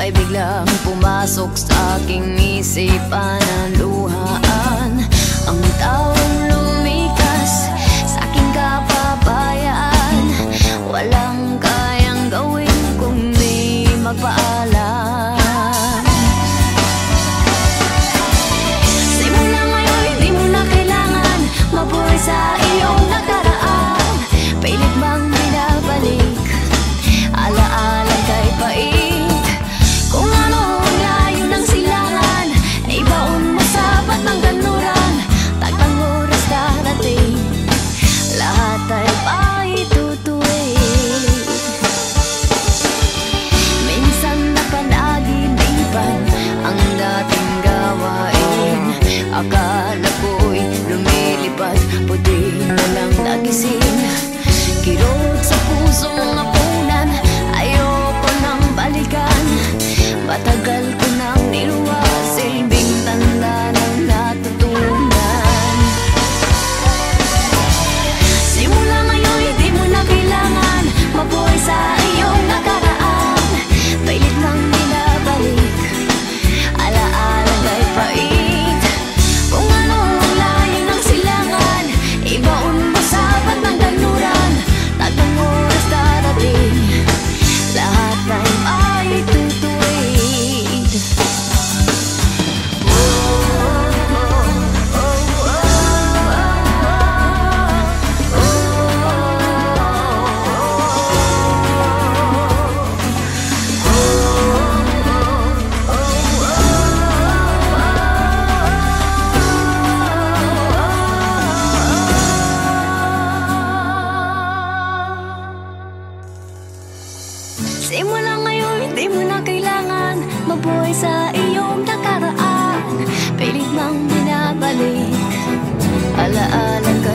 Sabay biglang pumasok sa aking isipan ang luhaan. Ang taong lumikas sa aking kapabayaan, walang kayang gawin kundi magpaalam. Simula ngayon, di mo na kailangan mabuhay sa iyong nakaraan. Pilit bang binabalik alaala kay pait? Kung ano ang layo ng silangan, ibaon mo sa ba't ng ganuran. Takdang oras darating, lahat ay paitutuwid. Minsan napanaginipan ang dating gawain. Akala ko'y lumilipad, puti na lang nagising. Kirot sa pusong apunan, ayoko nang balikan. Matagal ko nang niluwa, silbing tanda ng natutunan. Simula ngayon, hindi mo na kailangan mabuhay sa iyong nakaraan. Pilit lang binabalik alaala kay pait. Kung ano ang layo ng silangan, ibaon mo sa ba't ng ganuran. Takdang oras darating, lahat ay maitutuwid. Simula ngayon, hindi mo na kailangan mabuhay sa iyong nakaraan. Pilit mang binabalik alaala ka